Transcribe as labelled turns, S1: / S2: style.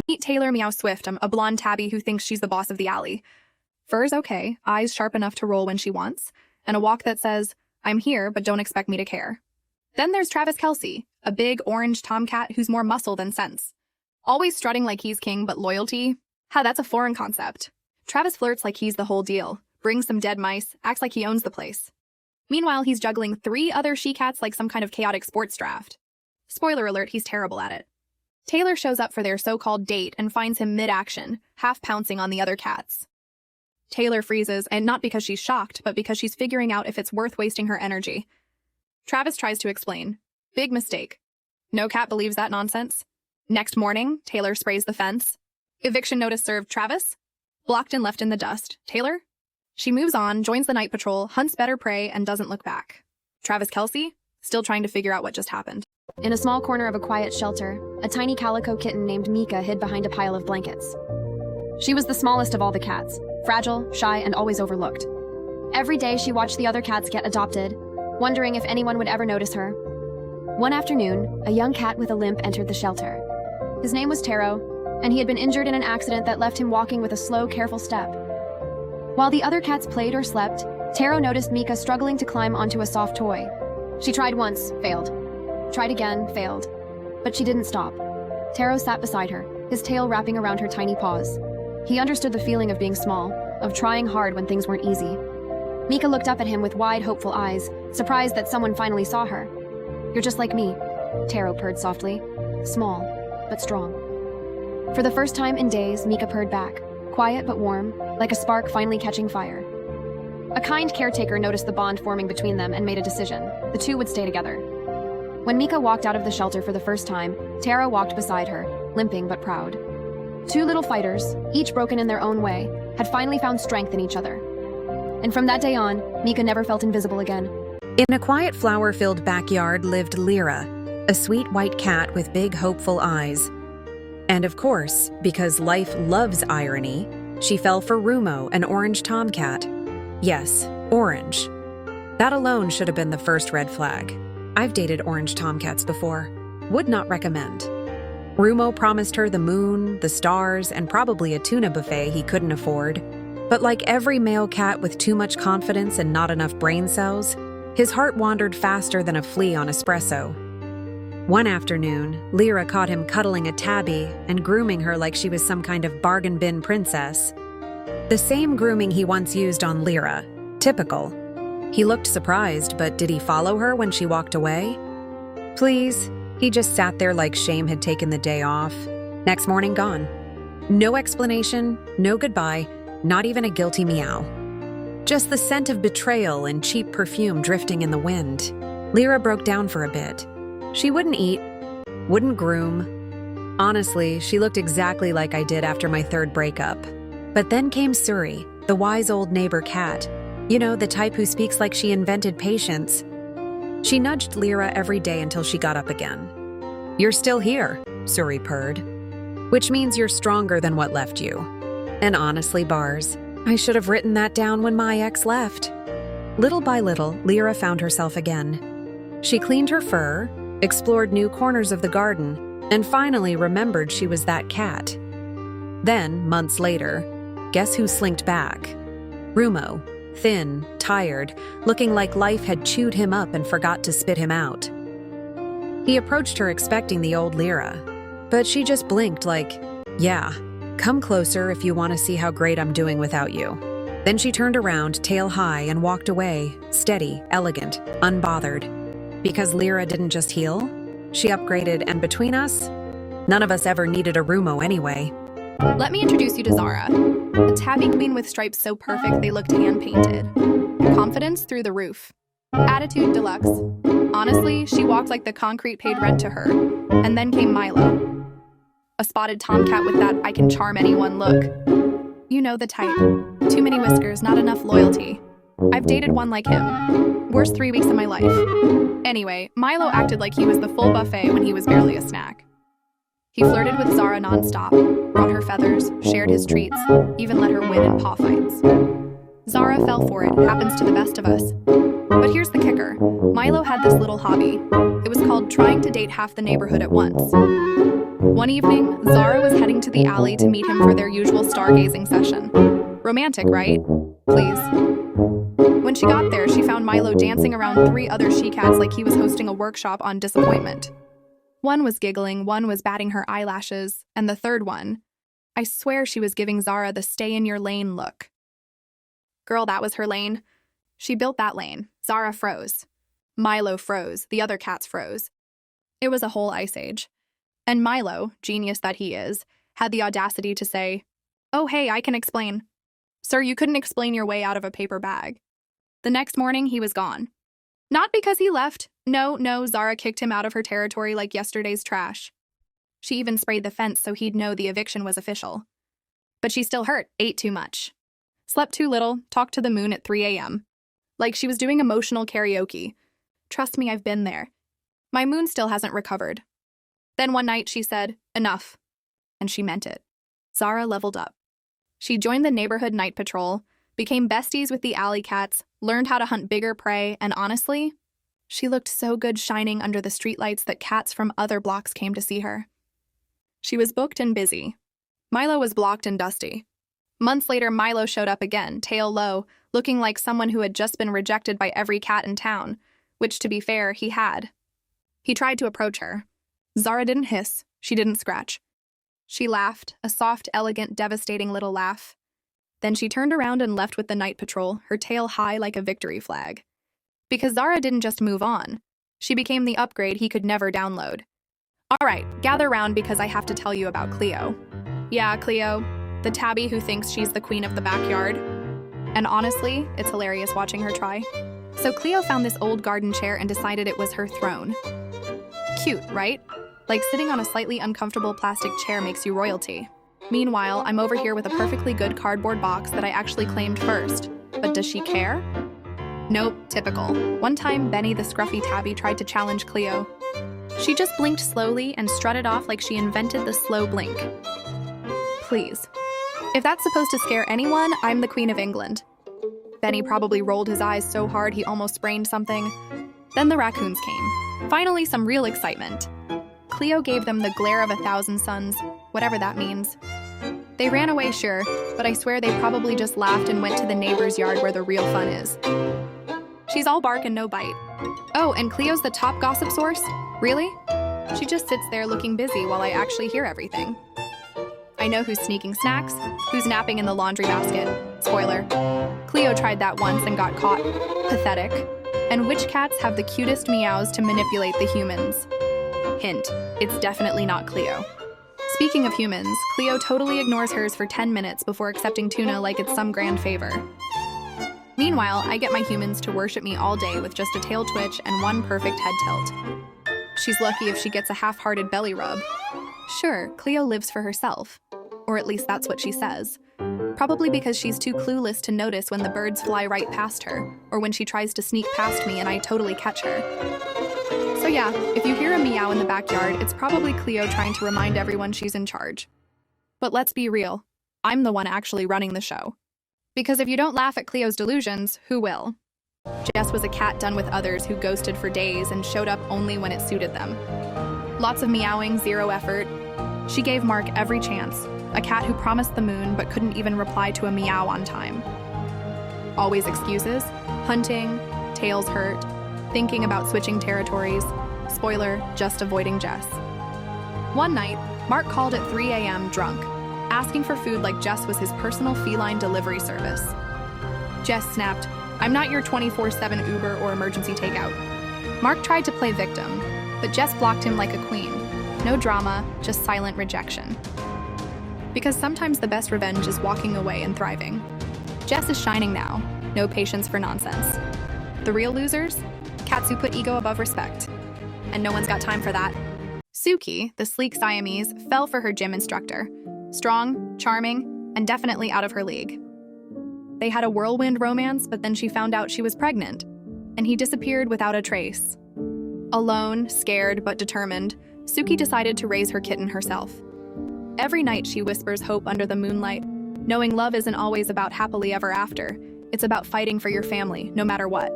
S1: Meet Taylor Meow Swift, a blonde tabby who thinks she's the boss of the alley. Fur's okay, eyes sharp enough to roll when she wants, and a walk that says, "I'm here, but don't expect me to care." Then there's Travis Kelce, a big orange tomcat who's more muscle than sense. Always strutting like he's king, but loyalty? That's a foreign concept. Travis flirts like he's the whole deal, brings some dead mice, acts like he owns the place. Meanwhile, he's juggling 3 other she-cats like some kind of chaotic sports draft. Spoiler alert, he's terrible at it. Taylor shows up for their so-called date and finds him mid-action, half pouncing on the other cats. Taylor freezes, and not because she's shocked, but because she's figuring out if it's worth wasting her energy. Travis tries to explain. Big mistake. No cat believes that nonsense. Next morning, Taylor sprays the fence. Eviction notice served. Travis? Blocked and left in the dust. Taylor? She moves on, joins the night patrol, hunts better prey, and doesn't look back. Travis Kelce? Still trying to figure out what just happened.
S2: In a small corner of a quiet shelter, a tiny calico kitten named Mika hid behind a pile of blankets. She was the smallest of all the cats, fragile, shy, and always overlooked. Every day she watched the other cats get adopted, wondering if anyone would ever notice her. One afternoon, a young cat with a limp entered the shelter. His name was Taro, and he had been injured in an accident that left him walking with a slow, careful step. While the other cats played or slept, Taro noticed Mika struggling to climb onto a soft toy. She tried once, failed. Tried again, failed. But she didn't stop. Taro sat beside her, his tail wrapping around her tiny paws. He understood the feeling of being small, of trying hard when things weren't easy. Mika looked up at him with wide, hopeful eyes, surprised that someone finally saw her. "You're just like me," Taro purred softly. "Small, but strong." For the first time in days, Mika purred back, quiet but warm, like a spark finally catching fire. A kind caretaker noticed the bond forming between them and made a decision. The two would stay together. When Mika walked out of the shelter for the first time, Taro walked beside her, limping but proud. 2 little fighters, each broken in their own way, had finally found strength in each other. And from that day on, Mika never felt invisible again.
S3: In a quiet flower-filled backyard lived Lyra, a sweet white cat with big, hopeful eyes. And of course, because life loves irony, she fell for Rumo, an orange tomcat. Yes, orange. That alone should have been the first red flag. I've dated orange tomcats before. Would not recommend. Rumo promised her the moon, the stars, and probably a tuna buffet he couldn't afford. But like every male cat with too much confidence and not enough brain cells, his heart wandered faster than a flea on espresso. One afternoon, Lyra caught him cuddling a tabby and grooming her like she was some kind of bargain bin princess. The same grooming he once used on Lyra. Typical. He looked surprised, but did he follow her when she walked away? Please. He just sat there like shame had taken the day off. Next morning, gone. No explanation, no goodbye, not even a guilty meow. Just the scent of betrayal and cheap perfume drifting in the wind. Lyra broke down for a bit. She wouldn't eat, wouldn't groom. Honestly, she looked exactly like I did after my 3rd breakup. But then came Suri, the wise old neighbor cat. You know, the type who speaks like she invented patience. She nudged Lyra every day until she got up again. "You're still here," Suri purred. "Which means you're stronger than what left you." And honestly, Bars, I should have written that down when my ex left. Little by little, Lyra found herself again. She cleaned her fur, explored new corners of the garden, and finally remembered she was that cat. Then, months later, guess who slinked back? Rumo. Thin, tired, looking like life had chewed him up and forgot to spit him out. He approached her expecting the old Lyra, but she just blinked like, "Yeah, come closer if you want to see how great I'm doing without you." Then she turned around, tail high, and walked away, steady, elegant, unbothered. Because Lyra didn't just heal, she upgraded, and between us, none of us ever needed a Rumo anyway.
S1: Let me introduce you to Zara, a tabby queen with stripes so perfect they looked hand-painted. Confidence through the roof. Attitude deluxe. Honestly, she walked like the concrete paid rent to her. And then came Milo. A spotted tomcat with that I can charm anyone look. You know the type. Too many whiskers, not enough loyalty. I've dated one like him. Worst 3 weeks of my life. Anyway, Milo acted like he was the full buffet when he was barely a snack. He flirted with Zara nonstop, brought her feathers, shared his treats, even let her win in paw fights. Zara fell for it, happens to the best of us. But here's the kicker. Milo had this little hobby. It was called trying to date half the neighborhood at once. One evening, Zara was heading to the alley to meet him for their usual stargazing session. Romantic, right? Please. When she got there, she found Milo dancing around 3 other she-cats like he was hosting a workshop on disappointment. One was giggling, one was batting her eyelashes, and the third one, I swear she was giving Zara the stay-in-your-lane look. Girl, that was her lane. She built that lane. Zara froze. Milo froze. The other cats froze. It was a whole ice age. And Milo, genius that he is, had the audacity to say, "Oh, hey, I can explain." Sir, you couldn't explain your way out of a paper bag. The next morning, he was gone. Not because he left. No, Zara kicked him out of her territory like yesterday's trash. She even sprayed the fence so he'd know the eviction was official. But she still hurt, ate too much. Slept too little, talked to the moon at 3 a.m. Like she was doing emotional karaoke. Trust me, I've been there. My moon still hasn't recovered. Then one night she said, enough. And she meant it. Zara leveled up. She joined the neighborhood night patrol, became besties with the alley cats, learned how to hunt bigger prey, and honestly, she looked so good shining under the streetlights that cats from other blocks came to see her. She was booked and busy. Milo was blocked and dusty. Months later, Milo showed up again, tail low, looking like someone who had just been rejected by every cat in town, which, to be fair, he had. He tried to approach her. Zara didn't hiss. She didn't scratch. She laughed, a soft, elegant, devastating little laugh. Then she turned around and left with the night patrol, her tail high like a victory flag. Because Zara didn't just move on. She became the upgrade he could never download. All right, gather round because I have to tell you about Cleo. Yeah, Cleo, the tabby who thinks she's the queen of the backyard. And honestly, it's hilarious watching her try. So Cleo found this old garden chair and decided it was her throne. Cute, right? Like sitting on a slightly uncomfortable plastic chair makes you royalty. Meanwhile, I'm over here with a perfectly good cardboard box that I actually claimed first. But does she care? Nope, typical. One time, Benny the scruffy tabby tried to challenge Cleo. She just blinked slowly and strutted off like she invented the slow blink. Please. If that's supposed to scare anyone, I'm the Queen of England. Benny probably rolled his eyes so hard he almost sprained something. Then the raccoons came. Finally, some real excitement. Cleo gave them the glare of 1,000 suns, whatever that means. They ran away, sure, but I swear they probably just laughed and went to the neighbor's yard where the real fun is. She's all bark and no bite. Oh, and Cleo's the top gossip source? Really? She just sits there looking busy while I actually hear everything. I know who's sneaking snacks, who's napping in the laundry basket. Spoiler. Cleo tried that once and got caught. Pathetic. And which cats have the cutest meows to manipulate the humans? Hint, it's definitely not Cleo. Speaking of humans, Cleo totally ignores hers for 10 minutes before accepting tuna like it's some grand favor. Meanwhile, I get my humans to worship me all day with just a tail twitch and one perfect head tilt. She's lucky if she gets a half-hearted belly rub. Sure, Cleo lives for herself. Or at least that's what she says. Probably because she's too clueless to notice when the birds fly right past her, or when she tries to sneak past me and I totally catch her. So yeah, if you hear a meow in the backyard, it's probably Cleo trying to remind everyone she's in charge. But let's be real, I'm the one actually running the show. Because if you don't laugh at Cleo's delusions, who will? Jess was a cat done with others who ghosted for days and showed up only when it suited them. Lots of meowing, zero effort. She gave Mark every chance, a cat who promised the moon but couldn't even reply to a meow on time. Always excuses, hunting, tails hurt, thinking about switching territories. Spoiler, just avoiding Jess. One night, Mark called at 3 a.m. drunk, asking for food like Jess was his personal feline delivery service. Jess snapped, "I'm not your 24/7 Uber or emergency takeout." Mark tried to play victim, but Jess blocked him like a queen. No drama, just silent rejection. Because sometimes the best revenge is walking away and thriving. Jess is shining now, no patience for nonsense. The real losers? Cats who put ego above respect. And no one's got time for that. Suki, the sleek Siamese, fell for her gym instructor. Strong, charming, and definitely out of her league. They had a whirlwind romance, but then she found out she was pregnant, and he disappeared without a trace. Alone, scared, but determined, Suki decided to raise her kitten herself. Every night she whispers hope under the moonlight, knowing love isn't always about happily ever after. It's about fighting for your family, no matter what.